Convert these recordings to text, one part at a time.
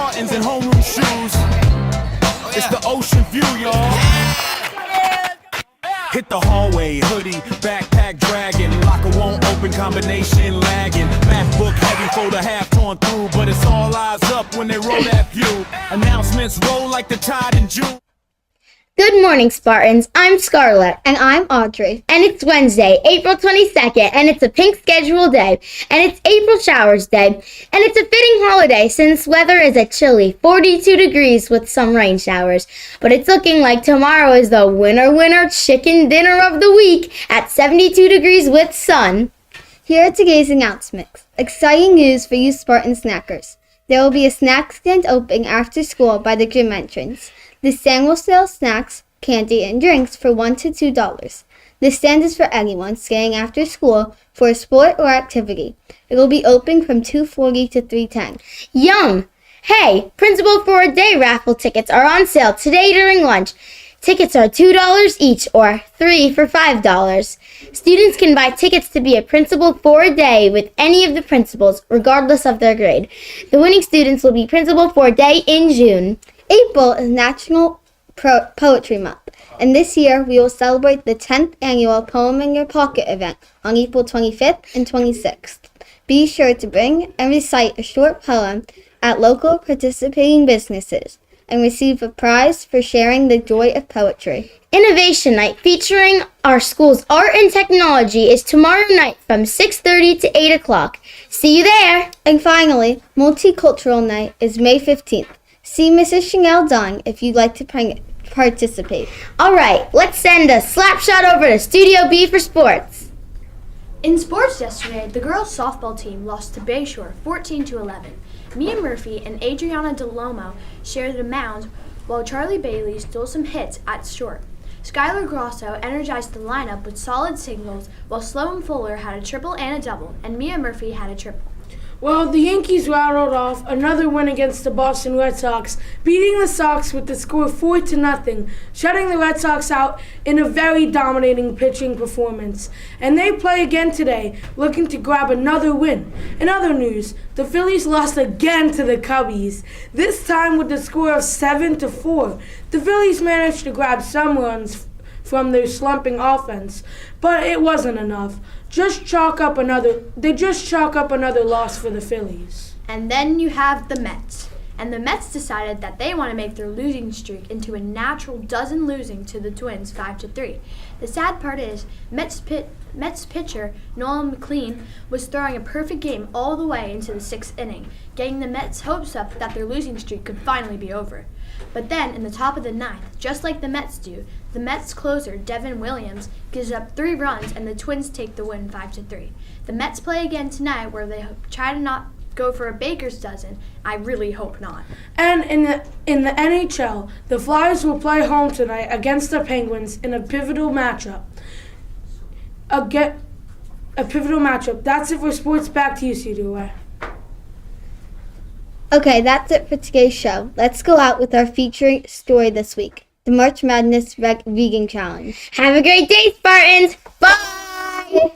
Spartans in homeroom shoes. It's the ocean view, y'all. Hit the hallway, hoodie, backpack dragging. Locker won't open, combination lagging. Math book heavy, folder half torn through. But it's all eyes up when they roll that view. Announcements roll like the tide in June. Good morning, Spartans. I'm Scarlett. And I'm Audrey. And it's Wednesday, April 22nd, and it's a pink schedule day. And it's April Showers Day. And it's a fitting holiday since weather is a chilly 42 degrees with some rain showers. But it's looking like tomorrow is the winner chicken dinner of the week at 72 degrees with sun. Here are today's announcements. Exciting news for you Spartan snackers. There will be a snack stand opening after school by the gym entrance. The stand will sell snacks, candy, and drinks for $1 to $2. The stand is for anyone staying after school for a sport or activity. It will be open from 2:40 to 3:10. Yum! Hey, Principal for a Day raffle tickets are on sale today during lunch. Tickets are $2 each or 3 for $5. Students can buy tickets to be a principal for a day with any of the principals, regardless of their grade. The winning students will be principal for a day in June. April is National Poetry Month, and this year we will celebrate the 10th annual Poem in Your Pocket event on April 25th and 26th. Be sure to bring and recite a short poem at local participating businesses and receive a prize for sharing the joy of poetry. Innovation Night featuring our school's art and technology is tomorrow night from 6:30 to 8 o'clock. See you there! And finally, Multicultural Night is May 15th. See Mrs. Chanel Dunn if you'd like to participate. All right, let's send a slap shot over to Studio B for sports. In sports yesterday, the girls' softball team lost to Bayshore 14-11. Mia Murphy and Adriana DeLomo shared the mound, while Charlie Bailey stole some hits at short. Skylar Grosso energized the lineup with solid singles, while Sloan Fuller had a triple and a double, and Mia Murphy had a triple. Well, the Yankees rattled off another win against the Boston Red Sox, beating the Sox with the score 4-0, shutting the Red Sox out in a very dominating pitching performance. And they play again today, looking to grab another win. In other news, the Phillies lost again to the Cubbies, this time with the score of 7-4. The Phillies managed to grab some runs from their slumping offense, but it wasn't enough. They just chalk up another loss for the Phillies. And then you have the Mets. And the Mets decided that they want to make their losing streak into a natural dozen losing to the Twins 5-3. The sad part is, Mets pitcher Nolan McLean was throwing a perfect game all the way into the 6th inning, getting the Mets' hopes up that their losing streak could finally be over. But then, in the top of the 9th, just like the Mets do, the Mets closer, Devin Williams, gives up 3 runs and the Twins take the win 5-3. The Mets play again tonight where they try to not go for a baker's dozen. I really hope not. And in the NHL, the Flyers will play home tonight against the Penguins in a pivotal matchup. That's it for sports. Back to you, Studio. Okay, that's it for today's show. Let's go out with our featured story this week, the March Madness Vegan Challenge. Have a great day, Spartans! Bye!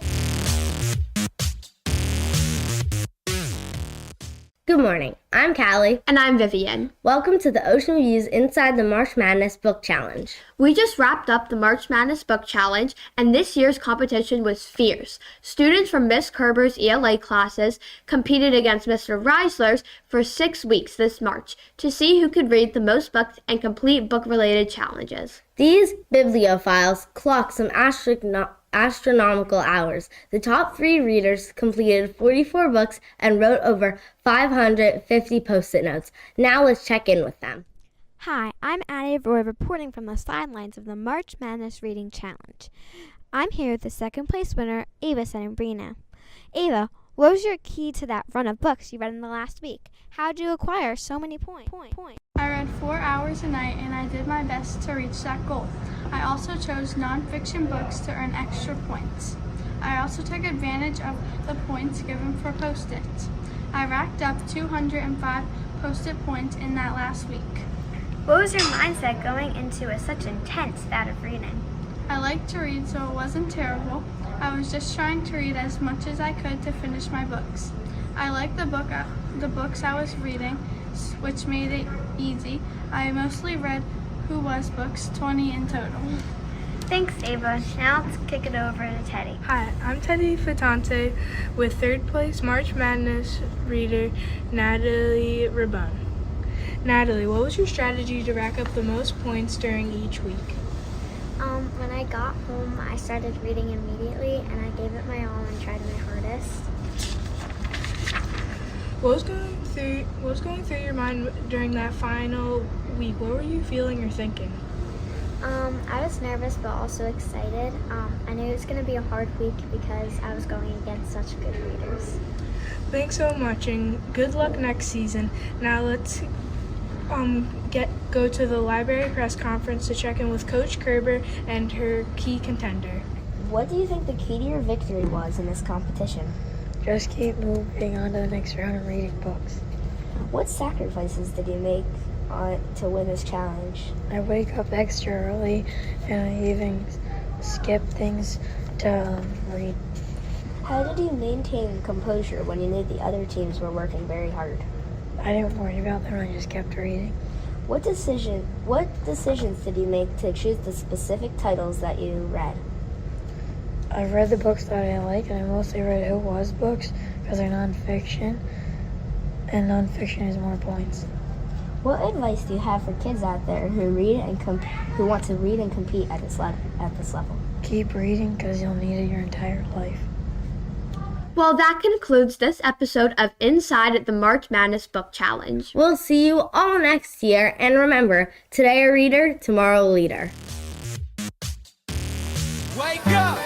Good morning. I'm Callie. And I'm Vivian. Welcome to the Ocean Views Inside the March Madness Book Challenge. We just wrapped up the March Madness Book Challenge, and this year's competition was fierce. Students from Miss Kerber's ELA classes competed against Mr. Reisler's for 6 weeks this March to see who could read the most books and complete book-related challenges. These bibliophiles clocked some astronomical hours. The top 3 readers completed 44 books and wrote over 550 post-it notes. Now let's check in with them. Hi, I'm Addie Roy reporting from the sidelines of the March Madness Reading Challenge. I'm here with the second place winner, Ava Senembrino. Ava, what was your key to that run of books you read in the last week? How did you acquire so many points? I read 4 hours a night and I did my best to reach that goal. I also chose non-fiction books to earn extra points. I also took advantage of the points given for post-its. I racked up 205 post-it points in that last week. What was your mindset going into such intense bout of reading? I liked to read, so it wasn't terrible. I was just trying to read as much as I could to finish my books. I liked the books I was reading, which made it easy. I mostly read Who Was books, 20 in total. Thanks, Ava. Now let's kick it over to Teddy. Hi, I'm Teddy Fatante with third place March Madness reader Natalie Rabun. Natalie, what was your strategy to rack up the most points during each week? When I got home, I started reading immediately, and I gave it my all and tried my hardest. What was going through your mind during that final week? What were you feeling or thinking? I was nervous but also excited. I knew it was going to be a hard week because I was going against such good readers. Thanks so much and good luck next season. Now let's go to the library press conference to check in with Coach Kerber and her key contender. What do you think the key to your victory was in this competition? Just keep moving on to the next round of reading books. What sacrifices did you make to win this challenge? I wake up extra early and I even skip things to read. How did you maintain composure when you knew the other teams were working very hard? I didn't worry about them, I just kept reading. What decisions did you make to choose the specific titles that you read? I read the books that I like, and I mostly read Who Was books because they're nonfiction, and nonfiction is more points. What advice do you have for kids out there who who want to read and compete at this level? Keep reading because you'll need it your entire life. Well, that concludes this episode of Inside the March Madness Book Challenge. We'll see you all next year, and remember, today a reader, tomorrow a leader. Wake up!